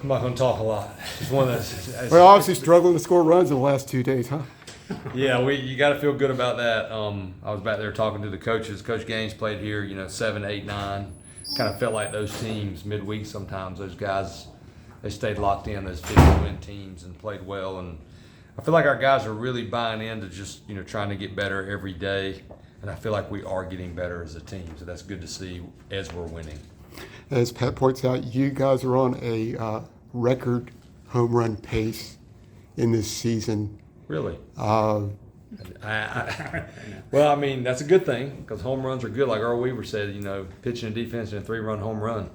I'm not going to talk a lot. It's one of those. Well, obviously struggling to score runs in the last 2 days, huh? Yeah, you got to feel good about that. I was back there talking to the coaches. Coach Gaines played here, 7, 8, 9. Kind of felt like those teams midweek sometimes. Those guys, they stayed locked in, those 50-win teams, and played well. And I feel like our guys are really buying into just, trying to get better every day. And I feel like we are getting better as a team. So that's good to see as we're winning. As Pat points out, you guys are on a record home run pace in this season. Really? Well, I mean, that's a good thing because home runs are good. Like Earl Weaver said, pitching and defense and a 3-run home run,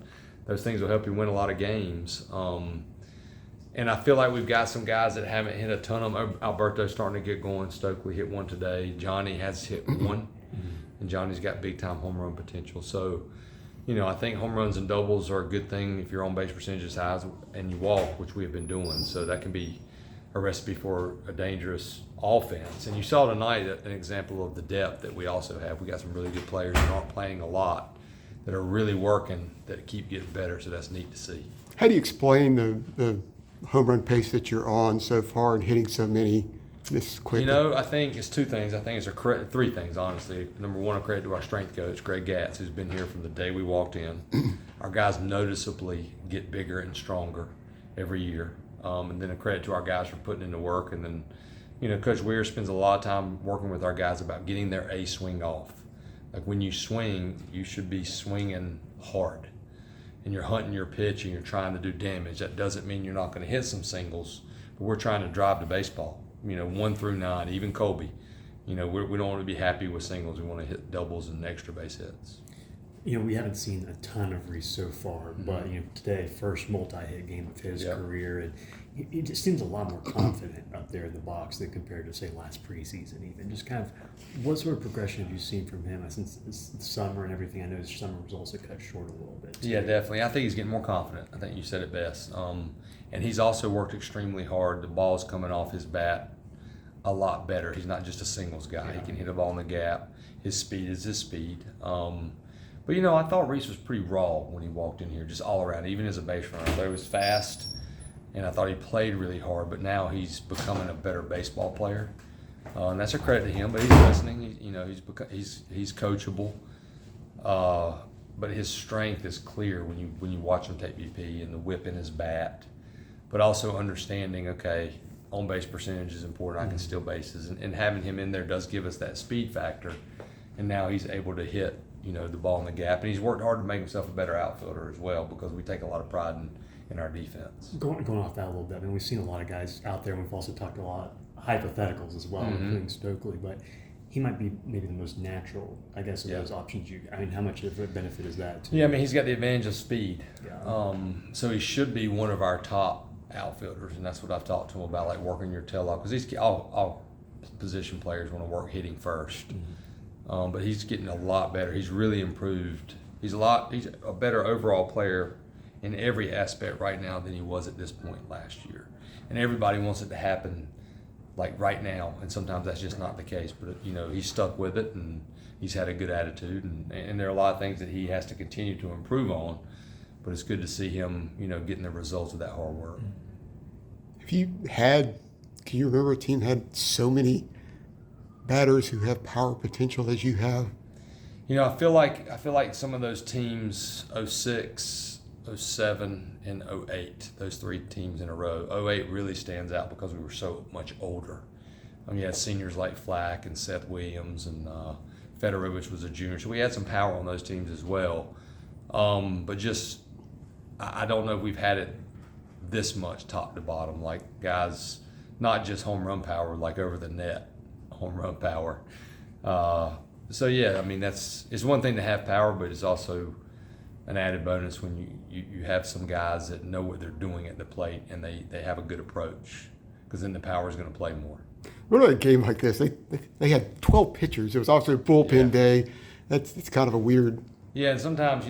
those things will help you win a lot of games. And I feel like we've got some guys that haven't hit a ton of them. Alberto's starting to get going. Stokely hit one today. Johnny has hit one, and Johnny's got big-time home run potential. So, I think home runs and doubles are a good thing if your on-base percentage is high and you walk, which we have been doing. So that can be a recipe for a dangerous offense. And you saw tonight an example of the depth that we also have. We got some really good players that aren't playing a lot that are really working, that keep getting better. So that's neat to see. How do you explain the home run pace that you're on so far and hitting so many this quickly? I think it's two things. I think it's three things, honestly. Number one, a credit to our strength coach, Greg Gatz, who's been here from the day we walked in. Our guys noticeably get bigger and stronger every year. And then a credit to our guys for putting in the work. And then, Coach Weir spends a lot of time working with our guys about getting their A swing off. Like when you swing, you should be swinging hard. And you're hunting your pitch and you're trying to do damage. That doesn't mean you're not going to hit some singles, but we're trying to drive the baseball. 1 through 9, even Colby. We don't want to be happy with singles. We want to hit doubles and extra base hits. We haven't seen a ton of Reece so far, but today, first multi-hit game of his career, and he just seems a lot more confident up there in the box than compared to say last preseason. Even just kind of, what sort of progression have you seen from him since the summer and everything? I know his summer was also cut short a little bit too. Yeah, definitely. I think he's getting more confident. I think you said it best. And he's also worked extremely hard. The ball's coming off his bat a lot better. He's not just a singles guy. Yeah. He can hit a ball in the gap. His speed is his speed. But I thought Reece was pretty raw when he walked in here, just all around, even as a base runner. I thought he was fast, and I thought he played really hard. But now he's becoming a better baseball player, and that's a credit to him. But he's listening. He's coachable. But his strength is clear when you watch him take BP and the whip in his bat. But also understanding, okay, on base percentage is important. I can steal bases, and having him in there does give us that speed factor. And now he's able to hit, the ball in the gap, and he's worked hard to make himself a better outfielder as well because we take a lot of pride in our defense. Going off that a little bit, we've seen a lot of guys out there, and we've also talked a lot hypotheticals as well, including Stokely, but he might be maybe the most natural, I guess, of those options. How much of a benefit is that? Yeah, he's got the advantage of speed. Yeah. So he should be one of our top outfielders, and that's what I've talked to him about, like working your tail off, because all position players want to work hitting first. But he's getting a lot better. He's really improved. He's a better overall player in every aspect right now than he was at this point last year. And everybody wants it to happen like right now, and sometimes that's just not the case. But he's stuck with it, and he's had a good attitude, and there are a lot of things that he has to continue to improve on. But it's good to see him, getting the results of that hard work. Can you remember a team had so many batters who have power potential as you have? I feel like some of those teams, 06, 07, and 08, those 3 teams in a row. 08 really stands out because we were so much older. You had seniors like Flack and Seth Williams and Fedorovich was a junior. So we had some power on those teams as well. But just, I don't know if we've had it this much top to bottom, like guys, not just home run power, like over the net home run power. So yeah, it's one thing to have power, but it's also an added bonus when you have some guys that know what they're doing at the plate and they have a good approach, because then the power is going to play more. What about a game like this? They had 12 pitchers. It was also a bullpen day. It's kind of a weird. Yeah, and sometimes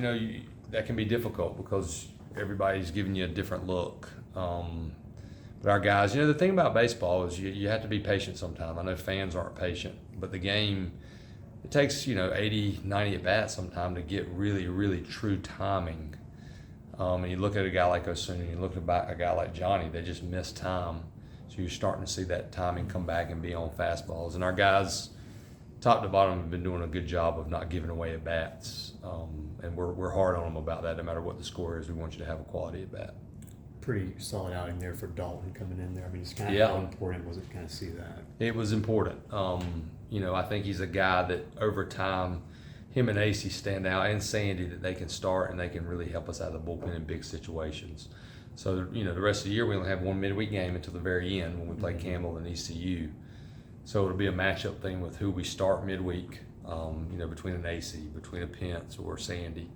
that can be difficult because everybody's giving you a different look. But our guys, the thing about baseball is you have to be patient sometimes. I know fans aren't patient, but the game, it takes 80, 90 at bats sometimes to get really, really true timing And you look at a guy like Osuna, and you look at a guy like Johnny, they just miss time. So you're starting to see that timing come back and be on fastballs. And our guys, top to bottom, have been doing a good job of not giving away at bats. And we're hard on them about that. No matter what the score is, we want you to have a quality at bat. Pretty solid outing there for Dalton coming in there. I mean, it's kind of Yeah. how important was it to kind of see that? It was important. I think he's a guy that over time, him and AC stand out, and Sandy, that they can start and they can really help us out of the bullpen in big situations. So, the rest of the year we only have one midweek game until the very end when we play Campbell and ECU. So it'll be a matchup thing with who we start midweek, between an AC, between a Pence or Sandy.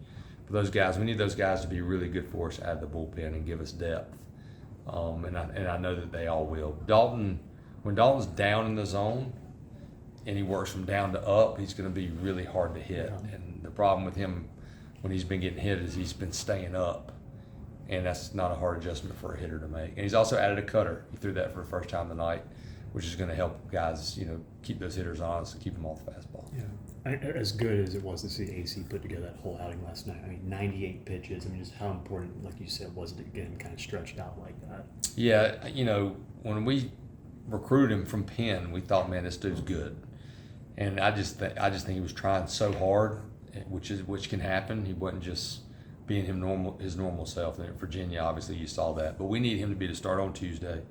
For those guys, we need those guys to be really good for us out of the bullpen and give us depth. And I know that they all will. When Dalton's down in the zone and he works from down to up, he's going to be really hard to hit. Yeah. And the problem with him when he's been getting hit is he's been staying up. And that's not a hard adjustment for a hitter to make. And he's also added a cutter. He threw that for the first time tonight, which is going to help guys, keep those hitters honest and keep them off the fastball. Yeah. As good as it was to see AC put together that whole outing last night, 98 pitches. I mean, just how important, like you said, was it to get him kind of stretched out like that? Yeah, when we recruited him from Penn, we thought, man, this dude's good. And I just think he was trying so hard, which can happen. He wasn't just being his normal self. And at Virginia, obviously, you saw that. But we need him to be to start on Tuesday,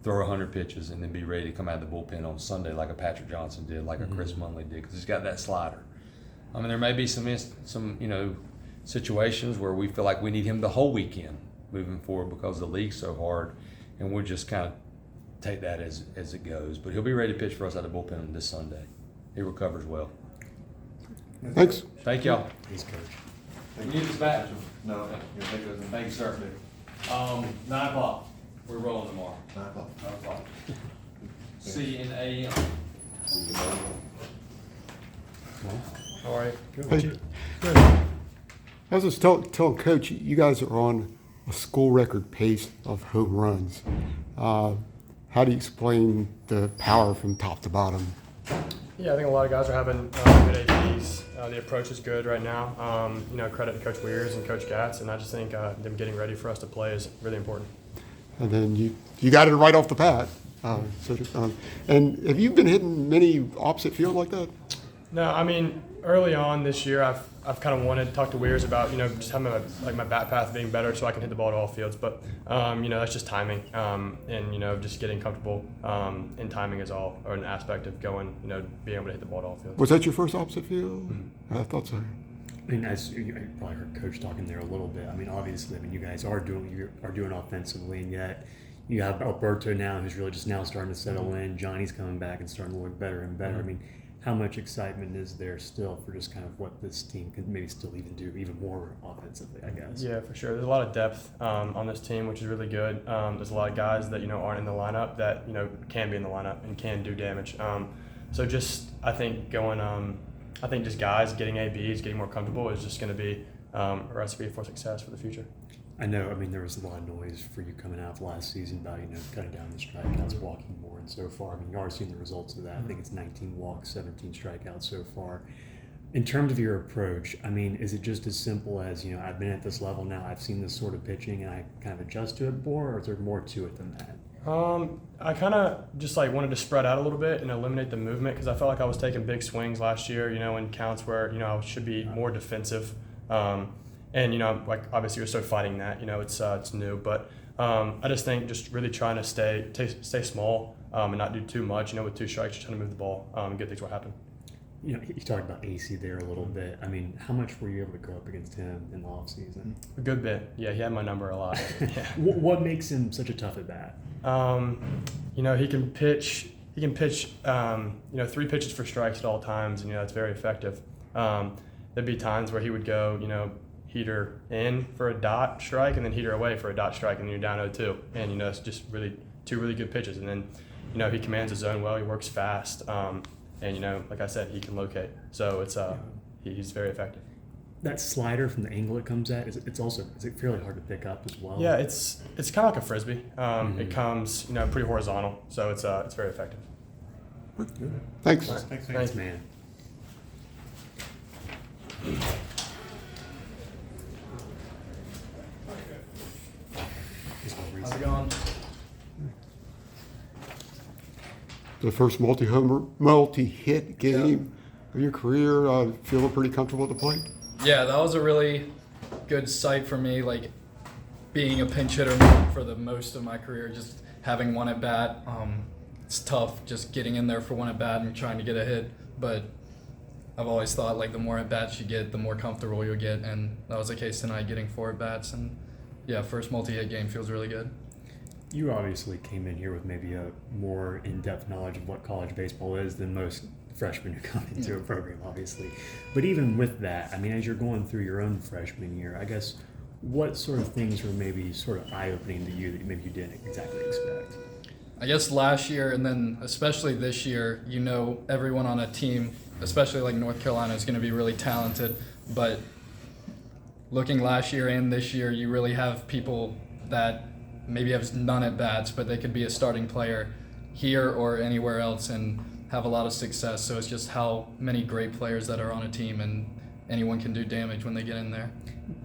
throw 100 pitches, and then be ready to come out of the bullpen on Sunday like a Patrick Johnson did, like a Chris Munley did, because he's got that slider. I mean, there may be some situations where we feel like we need him the whole weekend moving forward because the league's so hard, and we'll just kind of take that as it goes. But he'll be ready to pitch for us out of the bullpen this Sunday. He recovers well. Thanks. Thank y'all. He's coach. You need this badge? No. Thank you, sir. 9 o'clock. We're rolling tomorrow. 9 o'clock. 9 o'clock. CNAM. All right. Hey, I was just telling Coach, you guys are on a school record pace of home runs. How do you explain the power from top to bottom? Yeah, I think a lot of guys are having good APs. The approach is good right now. Credit to Coach Weirs and Coach Gatz, and I just think them getting ready for us to play is really important. And then you got it right off the bat. And have you been hitting many opposite field like that? No, I mean, early on this year, I've kind of wanted to talk to Weirs about, just having my bat path being better so I can hit the ball to all fields. But, that's just timing. And, just getting comfortable in timing is all, or an aspect of going, being able to hit the ball to all fields. Was that your first opposite field? I thought so. I mean, as you probably heard Coach talking there a little bit. I mean, obviously, you guys are doing offensively, and yet you have Alberto now, who's really just now starting to settle in. Johnny's coming back and starting to look better and better. I mean, how much excitement is there still for just kind of what this team can maybe still even do even more offensively, I guess? Yeah, for sure. There's a lot of depth on this team, which is really good. There's a lot of guys that aren't in the lineup that can be in the lineup and can do damage. So just I think just guys getting ABs, getting more comfortable is just going to be a recipe for success for the future. I know. I mean, there was a lot of noise for you coming out last season about cutting down the strikeouts, walking more, and so far. I mean, you are seeing the results of that. I think it's 19 walks, 17 strikeouts so far. In terms of your approach, I mean, is it just as simple as I've been at this level now, I've seen this sort of pitching, and I kind of adjust to it more, or is there more to it than that? I kind of just wanted to spread out a little bit and eliminate the movement because I felt like I was taking big swings last year, in counts where I should be more defensive. And obviously we're still fighting that. It's new, but I just think just really trying to stay small and not do too much. With 2 strikes, just trying to move the ball and good things will happen. You talked about AC there a little bit. I mean, how much were you able to go up against him in the off season? A good bit. Yeah, he had my number a lot. Yeah. What makes him such a tough at bat? He can pitch. He can pitch. 3 pitches for strikes at all times, and that's very effective. There'd be times where he would go, heater in for a dot strike and then heater away for a dot strike, and then you're down 0-2. And it's just really 2 really good pitches. And then he commands his zone well. He works fast. And like I said, he can locate. So it's he's very effective. That slider from the angle it comes at, is it fairly hard to pick up as well? Yeah, it's kind of like a frisbee. It comes pretty horizontal, so it's very effective. Thanks. Thanks, man. How's it going? The first multi-hit game of your career. Feeling pretty comfortable at the plate? Yeah, that was a really good sight for me, like being a pinch hitter for the most of my career, just having one at bat. It's tough just getting in there for one at bat and trying to get a hit, but I've always thought like the more at bats you get, the more comfortable you'll get, and that was the case tonight, getting 4 at bats, and yeah, first multi-hit game feels really good. You obviously came in here with maybe a more in-depth knowledge of what college baseball is than most freshmen who come into a program, obviously. But even with that, I mean, as you're going through your own freshman year, I guess what sort of things were maybe sort of eye-opening to you that maybe you didn't exactly expect? I guess last year and then especially this year, you know, everyone on a team, especially like North Carolina, is going to be really talented. But looking last year and this year, you really have people that maybe have none at bats, but they could be a starting player here or anywhere else and have a lot of success. So it's just how many great players that are on a team, and anyone can do damage when they get in there.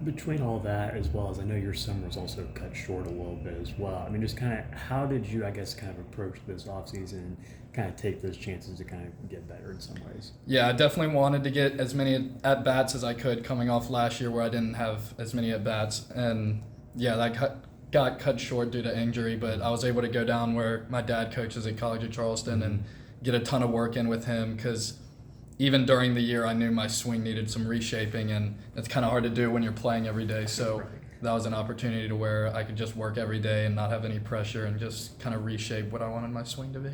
Between all that, as well as I know your summer was also cut short a little bit as well. I mean, just kind of how did you, I guess, kind of approach this offseason and kind of take those chances to kind of get better in some ways? Yeah, I definitely wanted to get as many at-bats as I could coming off last year where I didn't have as many at-bats. And yeah, that got cut short due to injury, but I was able to go down where my dad coaches at College of Charleston and get a ton of work in with him, because even during the year I knew my swing needed some reshaping, and it's kind of hard to do when you're playing every day. So that was an opportunity to where I could just work every day and not have any pressure and just kind of reshape what I wanted my swing to be.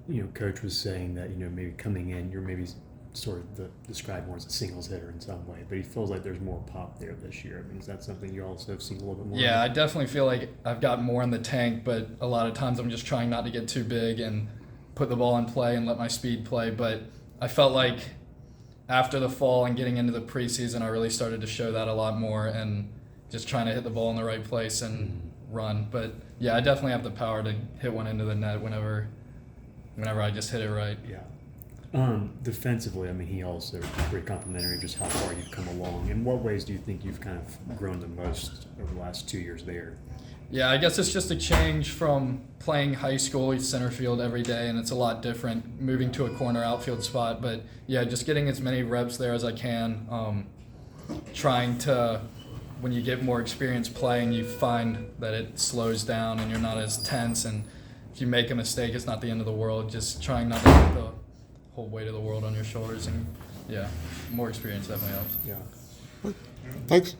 You know, Coach was saying that, you know, maybe coming in, you're maybe sort of described more as a singles hitter in some way, but he feels like there's more pop there this year. I mean, is that something you also have seen a little bit more? Yeah, I definitely feel like I've got more in the tank, but a lot of times I'm just trying not to get too big and put the ball in play and let my speed play. But I felt like after the fall and getting into the preseason, I really started to show that a lot more and just trying to hit the ball in the right place and run. But yeah, I definitely have the power to hit one into the net whenever I just hit it right. Yeah. Defensively, I mean, he also pretty complimentary just how far you've come along. In what ways do you think you've kind of grown the most over the last 2 years there? Yeah, I guess it's just a change from playing high school center field every day, and it's a lot different moving to a corner outfield spot. But yeah, just getting as many reps there as I can. Trying to, when you get more experience playing, you find that it slows down and you're not as tense. And if you make a mistake, it's not the end of the world. Just trying not to put the whole weight of the world on your shoulders. And yeah, more experience definitely helps. Yeah. Thanks.